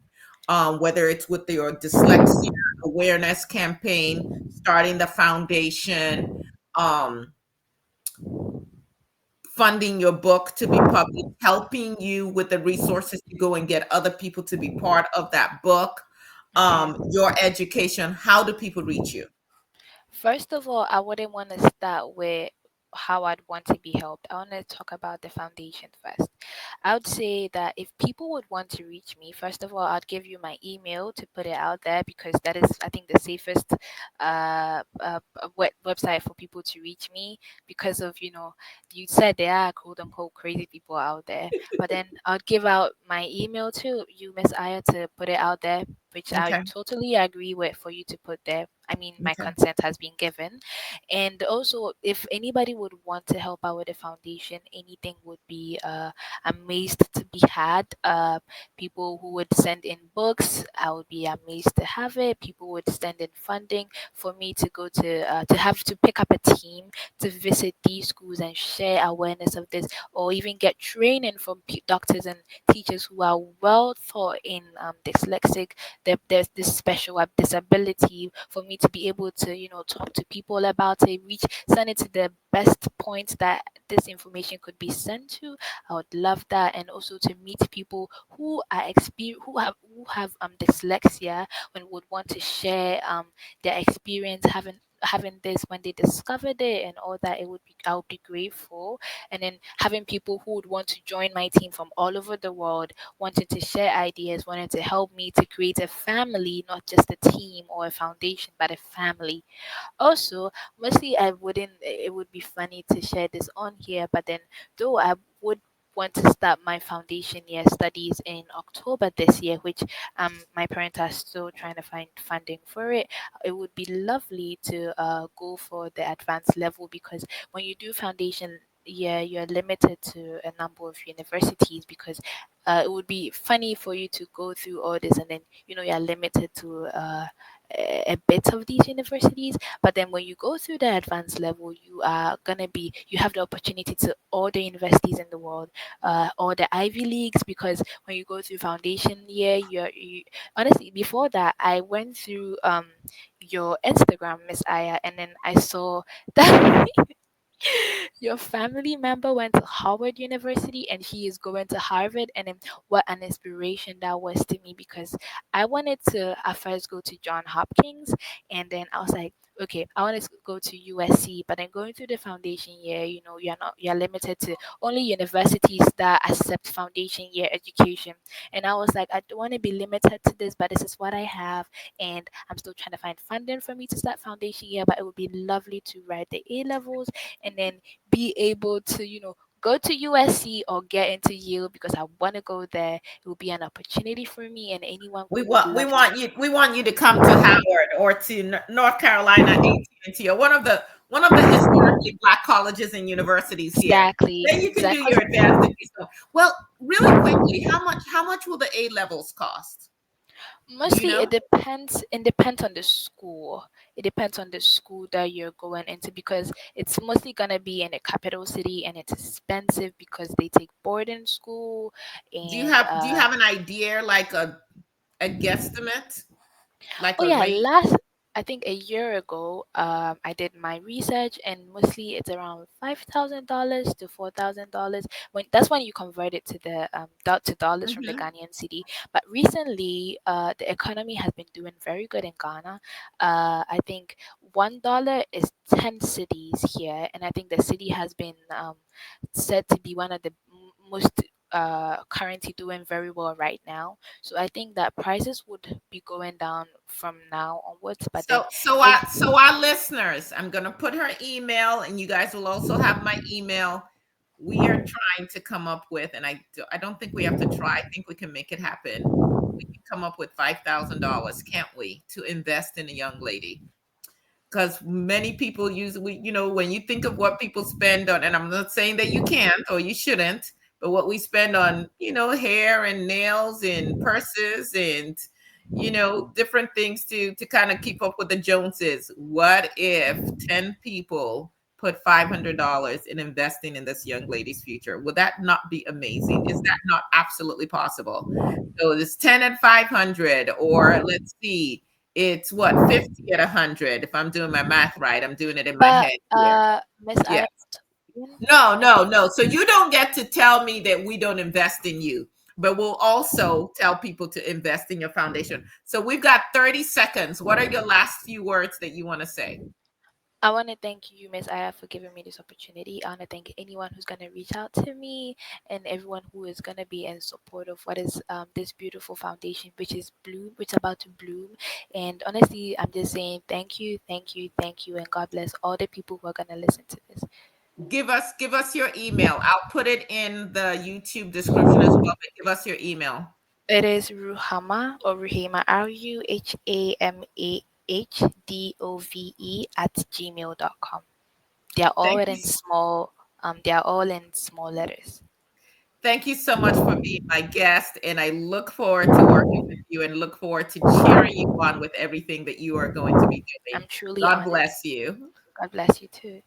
Speaker 1: whether it's with your dyslexia awareness campaign, starting the foundation, um, funding your book to be published, helping you with the resources to go and get other people to be part of that book,
Speaker 2: Okay.
Speaker 1: your education. How do people reach you?
Speaker 2: First of all, I wouldn't want to start with how I'd want to be helped. I want to talk about the foundation first. I would say that if people would want to reach me, first of all, I'd give you my email to put it out there because that is, I think, the safest website for people to reach me because of, you said there are quote unquote crazy people out there. But then I'll give out my email to you, Miss Aya, to put it out there, which I
Speaker 1: Okay.
Speaker 2: totally agree with for you to put there. I mean, my
Speaker 1: Okay.
Speaker 2: consent has been given. And also, if anybody would want to help out with the foundation, anything would be amazed to be had. People who would send in books, I would be amazed to have it. People would send in funding for me to go to have to pick up a team to visit these schools and share awareness of this, or even get training from doctors and teachers who are well taught in dyslexic. There's this special disability for me to be able to talk to people about it, reach send it to the best point that this information could be sent to. I would love that. And also to meet people who are who have dyslexia and would want to share their experience having this when they discovered it and all that. I would be grateful. And then having people who would want to join my team from all over the world, wanted to share ideas, wanted to help me to create a family, not just a team or a foundation, but a family. Also, mostly I wouldn't, it would be funny to share this on here, but then though I would want to start my foundation year studies in October this year, which my parents are still trying to find funding for it. It would be lovely to go for the advanced level because when you do foundation, yeah, you're limited to a number of universities because it would be funny for you to go through all this and then you're limited to a bit of these universities. But then when you go through the advanced level, you have the opportunity to all the universities in the world, all the Ivy Leagues, because when you go through foundation year, honestly, before that, I went through your Instagram, Miss Aya, and then I saw that your family member went to Harvard University and he is going to Harvard. And then what an inspiration that was to me because I wanted to at first go to John Hopkins, and then I was like, okay, I want to go to USC, but then going through the foundation year, you're limited to only universities that accept foundation year education. And I was like, I don't want to be limited to this, but this is what I have, and I'm still trying to find funding for me to start foundation year. But it would be lovely to write the A levels and then be able to, go to USC or get into Yale because I want to go there. It will be an opportunity for me and anyone
Speaker 1: We
Speaker 2: who would
Speaker 1: want we
Speaker 2: love to.
Speaker 1: want you we want you to come to Howard or to North Carolina A&T or one of the historically Black colleges and universities here.
Speaker 2: Exactly.
Speaker 1: Then you can do
Speaker 2: Exactly.
Speaker 1: your advanced degree. So, well, really quickly, how much will the A levels cost? Do you
Speaker 2: Mostly
Speaker 1: know?
Speaker 2: it depends on the school. It depends on the school that you're going into because it's mostly gonna be in a capital city and it's expensive because they take boarding school
Speaker 1: Do you
Speaker 2: and
Speaker 1: have do you have an idea, like a guesstimate, like
Speaker 2: oh
Speaker 1: a
Speaker 2: yeah,
Speaker 1: rate?
Speaker 2: last I think a year ago, I did my research and mostly it's around $5,000 to $4,000. When you convert it to the to dollars from the
Speaker 1: Hmm.
Speaker 2: Ghanaian city. But recently, the economy has been doing very good in Ghana. I think $1 is 10 cities here, and I think the city has been said to be one of the most currently doing very well right now. So I think that prices would be going down from now onwards. But then, if
Speaker 1: So our listeners, I'm going to put her email, and you guys will also have my email. We are trying to come up with, and I don't think we have to try. I think we can make it happen. We can come up with $5,000, can't we, to invest in a young lady? because many people use we when you think of what people spend on, and I'm not saying that you can't or you shouldn't, but what we spend on hair and nails and purses and different things to kind of keep up with the Joneses. What if 10 people put $500 in investing in this young lady's future? Would that not be amazing? Is that not absolutely possible? So it's 10 at 500, or let's see, it's what, 50 at 100. If I'm doing my math right, I'm doing it in my
Speaker 2: But
Speaker 1: head here.
Speaker 2: Miss
Speaker 1: Yeah.
Speaker 2: Aya,
Speaker 1: No,
Speaker 2: I
Speaker 1: no,
Speaker 2: think
Speaker 1: no. So you don't get to tell me that we don't invest in you, but we'll also tell people to invest in your foundation. So we've got 30 seconds. What are your last few words that you want to say?
Speaker 2: I want to thank you, Miss Aya, for giving me this opportunity. I want to thank anyone who's going to reach out to me and everyone who is going to be in support of what is this beautiful foundation, which is about to bloom. And honestly, I'm just saying thank you, thank you, thank you, and God bless all the people who are going to listen to this.
Speaker 1: Give us your email. I'll put it in the YouTube description as well, but give us your email.
Speaker 2: It is Ruhamah or Ruhama, RuHamahDove at gmail.com. They are all
Speaker 1: Thank you.
Speaker 2: in small. They are all in small letters.
Speaker 1: Thank you so much for being my guest, and I look forward to working with you and look forward to cheering you on with everything that you are going to be doing.
Speaker 2: I'm truly
Speaker 1: God
Speaker 2: honored.
Speaker 1: bless you.
Speaker 2: God bless you too.